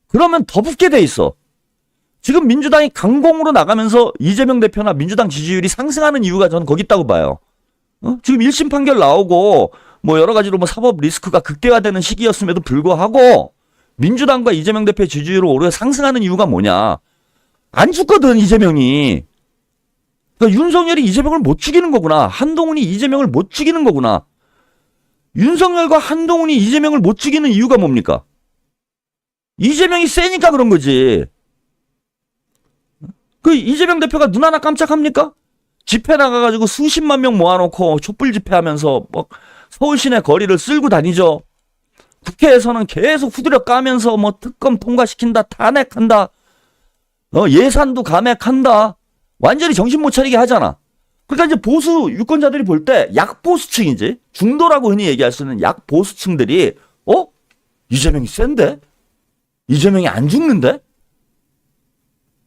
Speaker 3: 그러면 더 붙게 돼 있어. 지금 민주당이 강공으로 나가면서 이재명 대표나 민주당 지지율이 상승하는 이유가 저는 거기 있다고 봐요. 지금 1심 판결 나오고, 뭐 여러 가지로 뭐 사법 리스크가 극대화되는 시기였음에도 불구하고, 민주당과 이재명 대표의 지지율이 오히려 상승하는 이유가 뭐냐. 안 죽거든, 이재명이. 그러니까 윤석열이 이재명을 못 죽이는 거구나. 한동훈이 이재명을 못 죽이는 거구나. 윤석열과 한동훈이 이재명을 못 죽이는 이유가 뭡니까? 이재명이 세니까 그런 거지. 그 이재명 대표가 눈 하나 깜짝합니까? 집회 나가가지고 수십만 명 모아놓고 촛불 집회하면서 뭐 서울 시내 거리를 쓸고 다니죠. 국회에서는 계속 후드려 까면서 뭐 특검 통과시킨다, 탄핵한다, 예산도 감액한다. 완전히 정신 못 차리게 하잖아. 그러니까 이제 보수 유권자들이 볼 때 약보수층이지, 중도라고 흔히 얘기할 수 있는 약보수층들이 이재명이 센데? 이재명이 안 죽는데?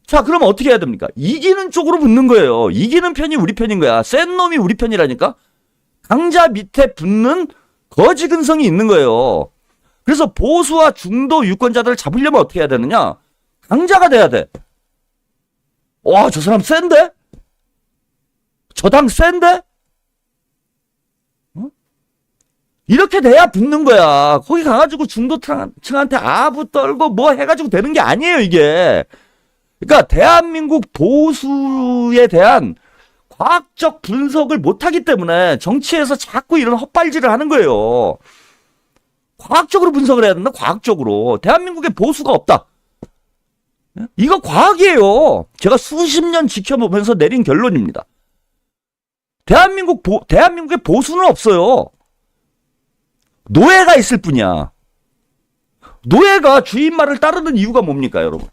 Speaker 3: 자, 그러면 어떻게 해야 됩니까? 이기는 쪽으로 붙는 거예요. 이기는 편이 우리 편인 거야. 센 놈이 우리 편이라니까? 강자 밑에 붙는 거지 근성이 있는 거예요. 그래서 보수와 중도 유권자들을 잡으려면 어떻게 해야 되느냐? 강자가 돼야 돼. 와, 저 사람 센데? 저 당 센데? 이렇게 돼야 붙는 거야. 거기 가가지고 중도층한테 아부 떨고 뭐 해가지고 되는 게 아니에요, 이게. 그러니까 대한민국 보수에 대한 과학적 분석을 못하기 때문에 정치에서 자꾸 이런 헛발질을 하는 거예요. 과학적으로 분석을 해야 된다. 과학적으로. 대한민국에 보수가 없다. 이거 과학이에요. 제가 수십 년 지켜보면서 내린 결론입니다. 대한민국에 보수는 없어요. 노예가 있을 뿐이야. 노예가 주인 말을 따르는 이유가 뭡니까, 여러분?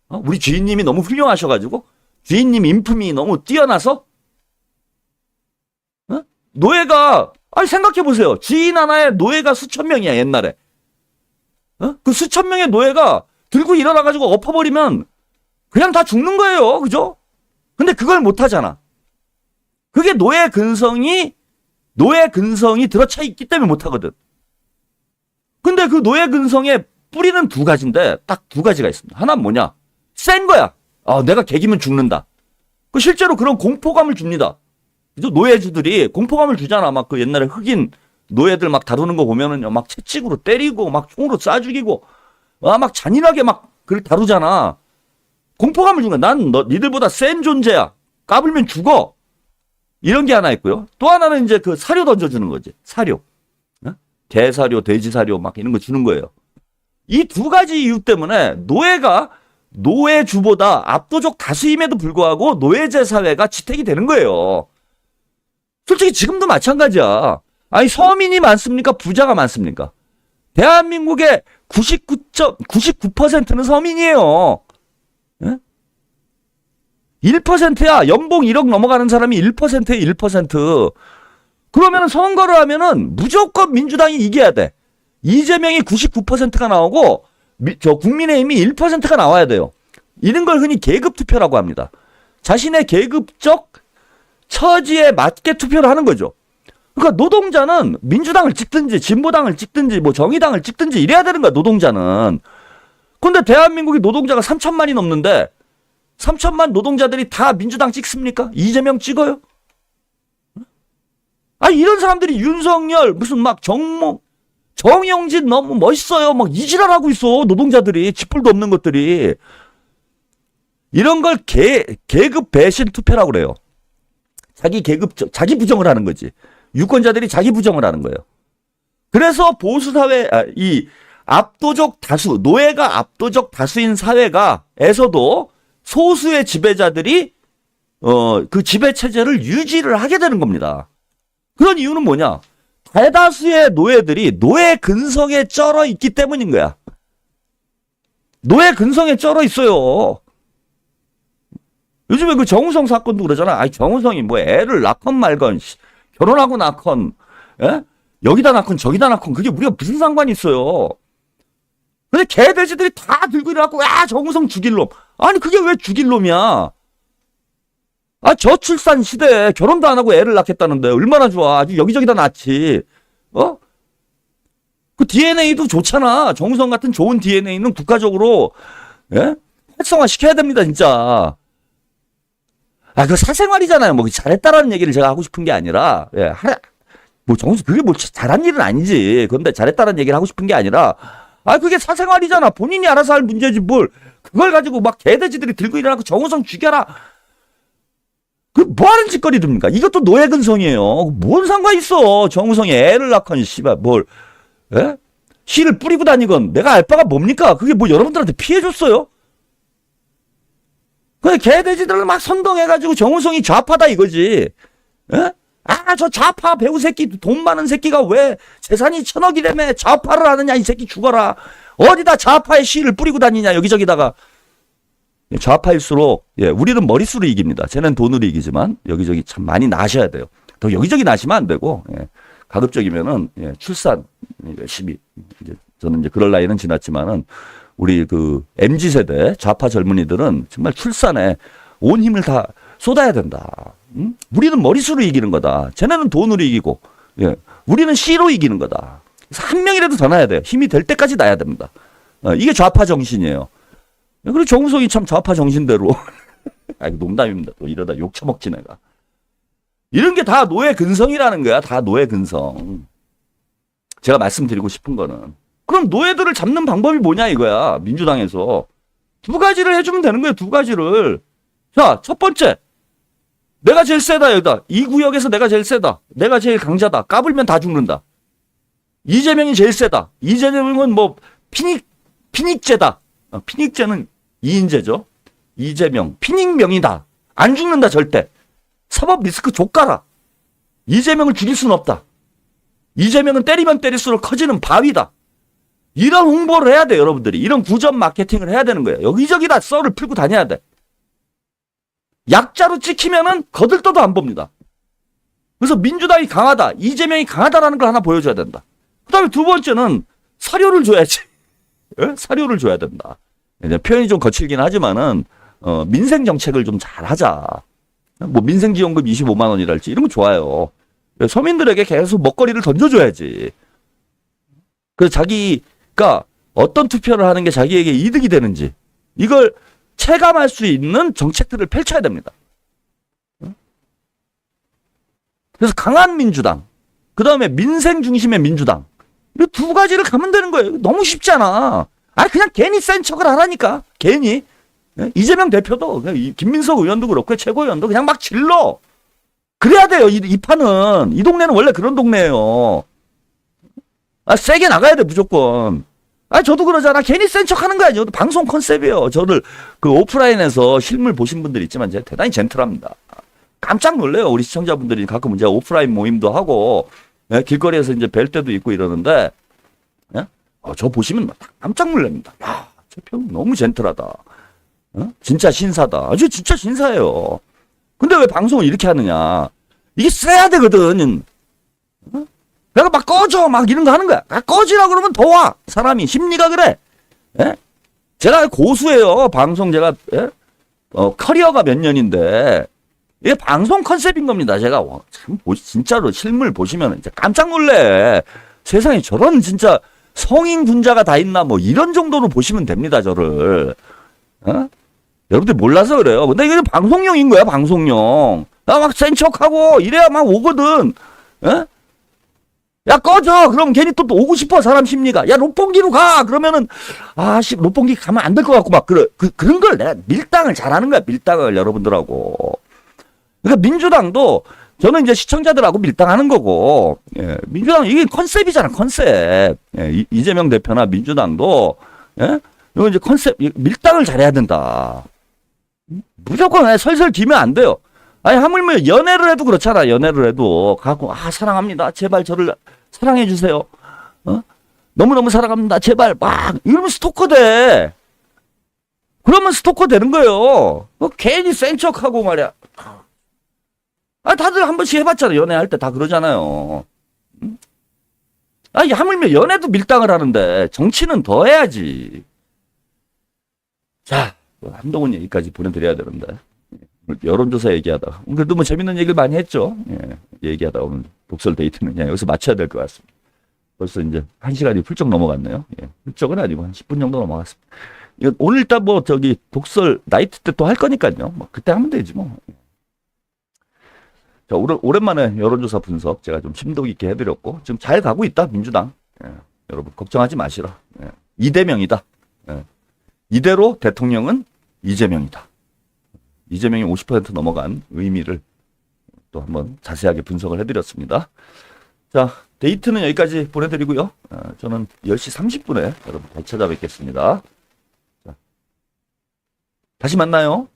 Speaker 3: 우리 주인님이 너무 훌륭하셔가지고? 주인님 인품이 너무 뛰어나서? 노예가, 생각해보세요. 주인 하나에 노예가 수천 명이야, 옛날에. 그 수천 명의 노예가 들고 일어나가지고 엎어버리면 그냥 다 죽는 거예요. 그죠? 근데 그걸 못하잖아. 그게 노예 근성이 들어차 있기 때문에 못하거든. 근데 그 노예 근성의 뿌리는 두 가지인데, 딱 두 가지가 있습니다. 하나는 뭐냐? 센 거야. 내가 개기면 죽는다. 실제로 그런 공포감을 줍니다. 그죠? 노예주들이 공포감을 주잖아. 막 그 옛날에 흑인 노예들 막 다루는 거 보면은요, 막 채찍으로 때리고, 막 총으로 쏴 죽이고, 막 잔인하게 막 그걸 다루잖아. 공포감을 주는 거야. 난 니들보다 센 존재야. 까불면 죽어. 이런 게 하나 있고요. 또 하나는 이제 그 사료 던져주는 거지. 사료. 개사료, 돼지사료 막 이런 거 주는 거예요. 이 두 가지 이유 때문에 노예가 노예주보다 압도적 다수임에도 불구하고 노예제 사회가 지탱이 되는 거예요. 솔직히 지금도 마찬가지야. 아니, 서민이 많습니까? 부자가 많습니까? 대한민국의 99.99%는 서민이에요. 예? 1%야. 연봉 1억 넘어가는 사람이 1%에 1%. 그러면 선거를 하면은 무조건 민주당이 이겨야 돼. 이재명이 99%가 나오고 국민의힘이 1%가 나와야 돼요. 이런 걸 흔히 계급 투표라고 합니다. 자신의 계급적 처지에 맞게 투표를 하는 거죠. 그러니까 노동자는 민주당을 찍든지 진보당을 찍든지 뭐 정의당을 찍든지 이래야 되는 거야, 노동자는. 근데 대한민국이 노동자가 3천만이 넘는데 3천만 노동자들이 다 민주당 찍습니까? 이재명 찍어요? 이런 사람들이 윤석열 무슨 막 정영진 너무 멋있어요. 막 이지랄하고 있어. 노동자들이 쥐뿔도 없는 것들이. 이런 걸 계급 배신 투표라고 그래요. 자기 부정을 하는 거지. 유권자들이 자기 부정을 하는 거예요. 그래서 보수사회, 이 압도적 다수, 노예가 압도적 다수인 사회가에서도 소수의 지배자들이, 그 지배체제를 유지를 하게 되는 겁니다. 그런 이유는 뭐냐? 대다수의 노예들이 노예 근성에 쩔어 있기 때문인 거야. 노예 근성에 쩔어 있어요. 요즘에 그 정우성 사건도 그러잖아. 정우성이 뭐 애를 낳건 말건, 결혼하고 낳건, 예? 여기다 낳건 저기다 낳건, 그게 우리가 무슨 상관이 있어요. 근데 개돼지들이 다 들고 일어나고, 정우성 죽일 놈. 아니, 그게 왜 죽일 놈이야? 저출산 시대에 결혼도 안 하고 애를 낳겠다는데 얼마나 좋아. 아주 여기저기다 낳지. 그 DNA도 좋잖아. 정우성 같은 좋은 DNA는 국가적으로, 예? 활성화 시켜야 됩니다, 진짜. 그 사생활이잖아요. 뭐 잘했다라는 얘기를 제가 하고 싶은 게 아니라, 예, 뭐 정우성 그게 뭐 잘한 일은 아니지. 그런데 잘했다는 얘기를 하고 싶은 게 아니라, 그게 사생활이잖아. 본인이 알아서 할 문제지 뭘. 그걸 가지고 막 개돼지들이 들고 일어나고 정우성 죽여라. 그 뭐하는 짓거리듭니까? 이것도 노예 근성이에요. 뭔 상관 있어? 정우성이 애를 낳건 씨발 뭘, 예? 씨를 뿌리고 다니건 내가 알 바가 뭡니까? 그게 뭐 여러분들한테 피해 줬어요? 그 개돼지들을 막 선동해가지고 정우성이 좌파다 이거지. 예? 저 좌파 배우 새끼, 돈 많은 새끼가 왜 재산이 1,000억이라며 좌파를 하느냐, 이 새끼 죽어라. 어디다 좌파의 씨를 뿌리고 다니냐, 여기저기다가. 좌파일수록, 예, 우리는 머릿수로 이깁니다. 쟤는 돈으로 이기지만, 여기저기 참 많이 나셔야 돼요. 더 여기저기 나시면 안 되고, 예, 가급적이면은, 예, 출산, 열심히, 이제, 저는 이제 그럴 나이는 지났지만은, 우리 그, MZ세대 좌파 젊은이들은 정말 출산에 온 힘을 다 쏟아야 된다. 우리는 머릿수로 이기는 거다. 쟤네는 돈으로 이기고, 예, 우리는 씨로 이기는 거다. 그래서 한 명이라도 더 나야 돼요. 힘이 될 때까지 나야 됩니다. 이게 좌파 정신이에요. 그리고 정우성이 참 좌파 정신대로. 농담입니다. 또 이러다 욕 처먹지 내가. 이런 게 다 노예 근성이라는 거야. 다 노예 근성. 제가 말씀드리고 싶은 거는. 그럼 노예들을 잡는 방법이 뭐냐 이거야. 민주당에서. 두 가지를 해주면 되는 거예요. 두 가지를. 자, 첫 번째. 내가 제일 세다 여기다. 이 구역에서 내가 제일 세다. 내가 제일 강자다. 까불면 다 죽는다. 이재명이 제일 세다. 이재명은 뭐 피닉제다. 피닉제는 이인재죠. 이재명 피닉명이다. 안 죽는다 절대. 사법 리스크 족가라. 이재명을 죽일 수는 없다. 이재명은 때리면 때릴수록 커지는 바위다. 이런 홍보를 해야 돼 여러분들이. 이런 구전 마케팅을 해야 되는 거예요. 여기저기다 썰을 풀고 다녀야 돼. 약자로 찍히면은 거들떠도 안 봅니다. 그래서 민주당이 강하다. 이재명이 강하다라는 걸 하나 보여줘야 된다. 그 다음에 두 번째는 사료를 줘야지. 예? 사료를 줘야 된다. 이제 표현이 좀 거칠긴 하지만은, 민생 정책을 좀 잘 하자. 뭐 민생지원금 25만 원이랄지 이런 거 좋아요. 서민들에게 계속 먹거리를 던져줘야지. 그래서 자기가 어떤 투표를 하는 게 자기에게 이득이 되는지 이걸 체감할 수 있는 정책들을 펼쳐야 됩니다. 그래서 강한 민주당, 그 다음에 민생 중심의 민주당. 이 두 가지를 가면 되는 거예요. 너무 쉽잖아. 아니, 그냥 괜히 센 척을 하라니까. 괜히. 이재명 대표도, 김민석 의원도 그렇고, 최고위원도 그냥 막 질러. 그래야 돼요. 이 판은. 이 동네는 원래 그런 동네예요. 아, 세게 나가야 돼, 무조건. 아, 저도 그러잖아. 괜히 센 척 하는 거 아니에요. 방송 컨셉이에요. 저를 그 오프라인에서 실물 보신 분들 있지만 제가 대단히 젠틀합니다. 깜짝 놀래요. 우리 시청자분들이 가끔 이제 오프라인 모임도 하고, 길거리에서 이제 뵐 때도 있고 이러는데, 저 보시면 깜짝 놀랍니다. 야, 저 편 너무 젠틀하다. 진짜 신사다. 아주 진짜 신사예요. 근데 왜 방송을 이렇게 하느냐. 이게 세야 되거든. 내가 막 꺼져 막 이런 거 하는 거야. 꺼지라 그러면 더 와. 사람이 심리가 그래. 제가 고수예요. 방송 제가 커리어가 몇 년인데 이게 방송 컨셉인 겁니다. 제가 참 진짜로 실물 보시면 이제 깜짝 놀래. 세상에 저런 진짜 성인 군자가 다 있나 뭐 이런 정도로 보시면 됩니다. 저를. 여러분들 몰라서 그래요. 근데 이게 방송용인 거야. 방송용. 나 막 센 척하고 이래야 막 오거든. 야, 꺼져! 그럼 괜히 또 오고 싶어, 사람 심리가. 야, 롯봉기로 가! 그러면은, 롯봉기 가면 안 될 것 같고, 막, 그런 걸 내가 밀당을 잘하는 거야, 밀당을, 여러분들하고. 그러니까 민주당도, 저는 이제 시청자들하고 밀당하는 거고, 민주당, 이게 컨셉이잖아, 컨셉. 이재명 대표나 민주당도, 이거 이제 컨셉, 밀당을 잘해야 된다. 무조건 설설 뒤면 안 돼요. 아니, 하물며 연애를 해도 그렇잖아. 연애를 해도 가고 사랑합니다. 제발 저를 사랑해 주세요. 너무너무 사랑합니다. 제발 막 이러면 스토커 돼. 그러면 스토커 되는 거예요. 괜히 센 척하고 말이야. 다들 한 번씩 해봤잖아. 연애할 때 다 그러잖아요. 아니, 하물며 연애도 밀당을 하는데 정치는 더 해야지. 자, 한동훈 얘기까지 보내드려야 되는데. 여론조사 얘기하다가. 그래도 뭐 재밌는 얘기를 많이 했죠. 얘기하다가 오늘 독설 데이트는 그냥 여기서 마쳐야 될 것 같습니다. 벌써 이제 1시간이 훌쩍 넘어갔네요. 훌쩍은 아니고 한 10분 정도 넘어갔습니다. 오늘 일단 뭐 저기 독설 나이트 때 또 할 거니까요. 뭐 그때 하면 되지 뭐. 자, 오랜만에 여론조사 분석 제가 좀 심도 깊게 해드렸고 지금 잘 가고 있다 민주당. 여러분 걱정하지 마시라. 이대명이다. 이대로 대통령은 이재명이다. 이재명이 50% 넘어간 의미를 또 한번 자세하게 분석을 해드렸습니다. 자, 데이트는 여기까지 보내드리고요. 저는 10시 30분에 여러분 다시 찾아뵙겠습니다. 자, 다시 만나요.